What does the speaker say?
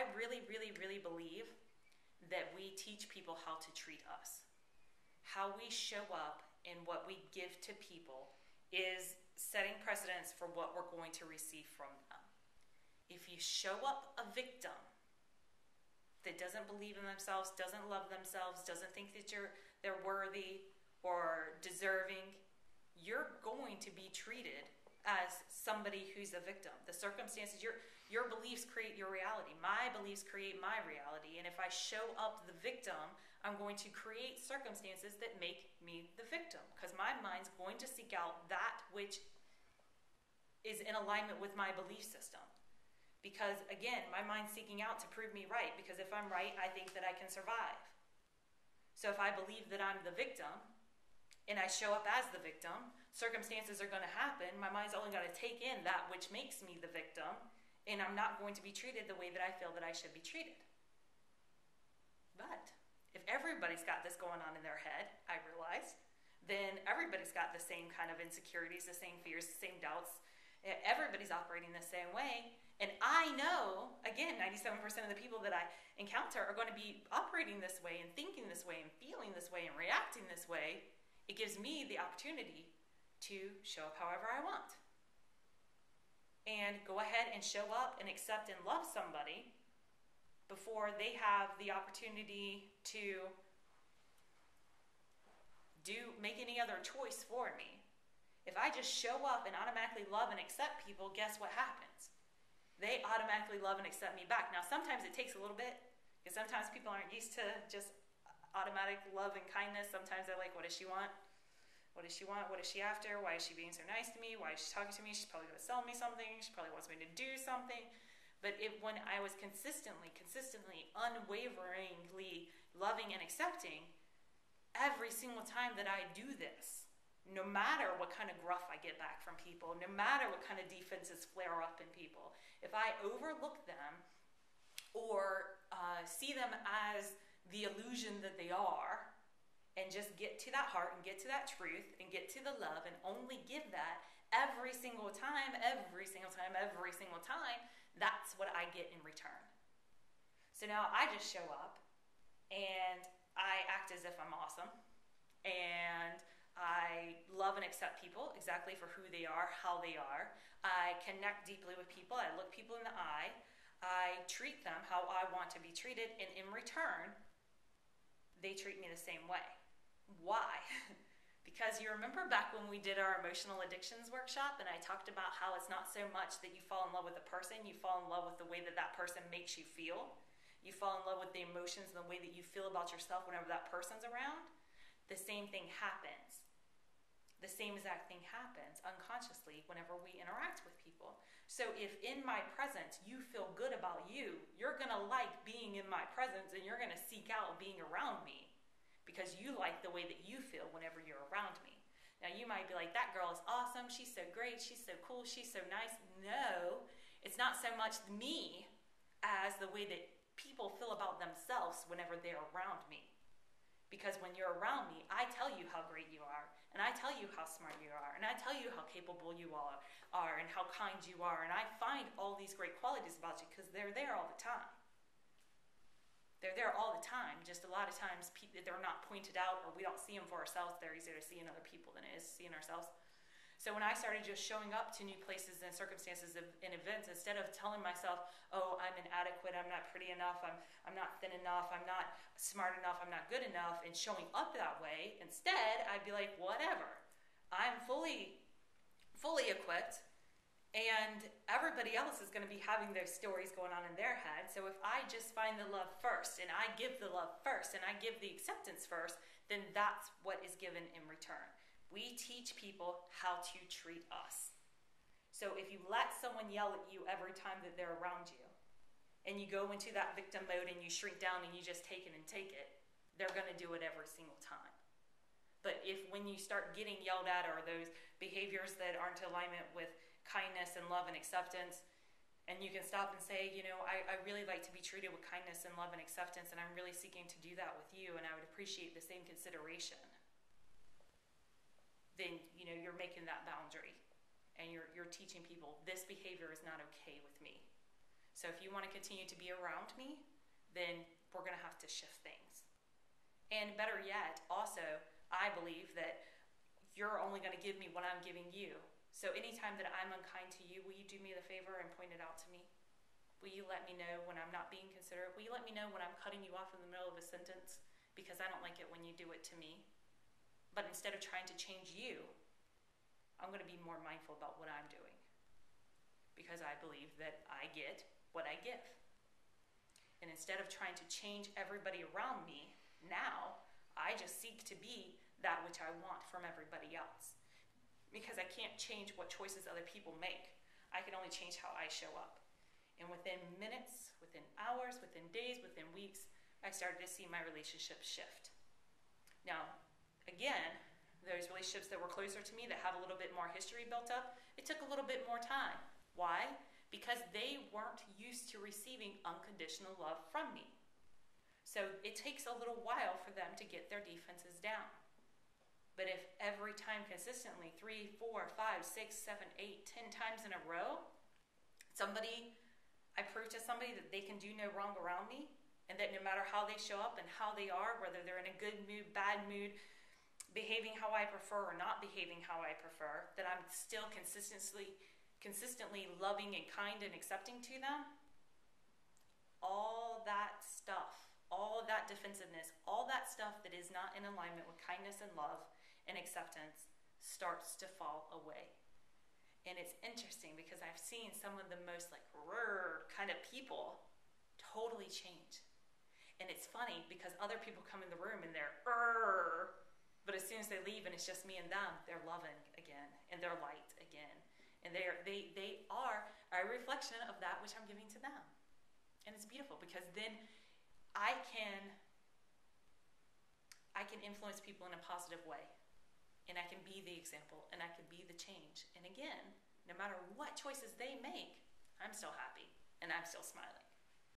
I really, really, really believe that we teach people how to treat us. How we show up and what we give to people is setting precedents for what we're going to receive from them. If you show up a victim that doesn't believe in themselves, doesn't love themselves, doesn't think that they're worthy or deserving, you're going to be treated as somebody who's a victim. The circumstances, your beliefs create your reality. My beliefs create my reality. And if I show up the victim, I'm going to create circumstances that make me the victim, because my mind's going to seek out that which is in alignment with my belief system. Because again, my mind's seeking out to prove me right, because if I'm right, I think that I can survive. So if I believe that I'm the victim, and I show up as the victim, circumstances are going to happen. My mind's only got to take in that which makes me the victim, and I'm not going to be treated the way that I feel that I should be treated. But if everybody's got this going on in their head, I realize, then everybody's got the same kind of insecurities, the same fears, the same doubts. Everybody's operating the same way. And I know, again, 97% of the people that I encounter are going to be operating this way and thinking this way and feeling this way and reacting this way. It gives me the opportunity to show up however I want. And go ahead and show up and accept and love somebody before they have the opportunity to make any other choice for me. If I just show up and automatically love and accept people, guess what happens? They automatically love and accept me back. Now, sometimes it takes a little bit, because sometimes people aren't used to just automatic love and kindness. Sometimes they're like, what does she want? What does she want? What is she after? Why is she being so nice to me? Why is she talking to me? She's probably going to sell me something. She probably wants me to do something. But when I was consistently, unwaveringly loving and accepting, every single time that I do this, no matter what kind of gruff I get back from people, no matter what kind of defenses flare up in people, if I overlook them or see them as the illusion that they are, and just get to that heart and get to that truth and get to the love and only give that every single time, that's what I get in return. So now I just show up and I act as if I'm awesome, and I love and accept people exactly for who they are, how they are. I connect deeply with people. I look people in the eye. I treat them how I want to be treated, and in return, they treat me the same way. Why? Because you remember back when we did our emotional addictions workshop, and I talked about how it's not so much that you fall in love with a person, you fall in love with the way that that person makes you feel. You fall in love with the emotions and the way that you feel about yourself whenever that person's around. The same thing happens. The same exact thing happens unconsciously whenever we interact with people. So if in my presence you feel good about you, you're going to like being in my presence, and you're going to seek out being around me because you like the way that you feel whenever you're around me. Now you might be like, that girl is awesome, she's so great, she's so cool, she's so nice. No, it's not so much me as the way that people feel about themselves whenever they're around me. Because when you're around me, I tell you how great you are, and I tell you how smart you are, and I tell you how capable you are, and how kind you are, and I find all these great qualities about you because they're there all the time. They're there all the time, just a lot of times they're not pointed out, or we don't see them for ourselves. They're easier to see in other people than it is to see in ourselves. So when I started just showing up to new places and circumstances and events, instead of telling myself, oh, I'm inadequate, I'm not pretty enough, I'm not thin enough, I'm not smart enough, I'm not good enough, and showing up that way, instead, I'd be like, whatever. I'm fully equipped, and everybody else is going to be having their stories going on in their head. So if I just find the love first, and I give the love first, and I give the acceptance first, then that's what is given in return. We teach people how to treat us. So if you let someone yell at you every time that they're around you, and you go into that victim mode and you shrink down and you just take it and take it, they're going to do it every single time. But if when you start getting yelled at, or those behaviors that aren't in alignment with kindness and love and acceptance, and you can stop and say, you know, I really like to be treated with kindness and love and acceptance, and I'm really seeking to do that with you, and I would appreciate the same consideration. Then, you know, you're making that boundary, and you're teaching people this behavior is not okay with me. So if you want to continue to be around me, then we're going to have to shift things. And better yet, also, I believe that you're only going to give me what I'm giving you. So anytime that I'm unkind to you, will you do me the favor and point it out to me? Will you let me know when I'm not being considerate? Will you let me know when I'm cutting you off in the middle of a sentence because I don't like it when you do it to me? But instead of trying to change you, I'm going to be more mindful about what I'm doing, because I believe that I get what I give. And instead of trying to change everybody around me, now I just seek to be that which I want from everybody else. Because I can't change what choices other people make. I can only change how I show up. And within minutes, within hours, within days, within weeks, I started to see my relationships shift. Now, again, those relationships that were closer to me, that have a little bit more history built up, it took a little bit more time. Why? Because they weren't used to receiving unconditional love from me. So it takes a little while for them to get their defenses down. But if every time consistently, 3, 4, 5, 6, 7, 8, 10 times in a row, I prove to somebody that they can do no wrong around me, and that no matter how they show up and how they are, whether they're in a good mood, bad mood, behaving how I prefer or not behaving how I prefer, that I'm still consistently loving and kind and accepting to them, all that stuff, all that defensiveness, all that stuff that is not in alignment with kindness and love and acceptance starts to fall away. And it's interesting because I've seen some of the most kind of people totally change. And it's funny because other people come in the room and they're but as soon as they leave and it's just me and them, they're loving again and they're light again. And they are a reflection of that which I'm giving to them. And it's beautiful because then I can influence people in a positive way. And I can be the example and I can be the change. And again, no matter what choices they make, I'm still happy and I'm still smiling.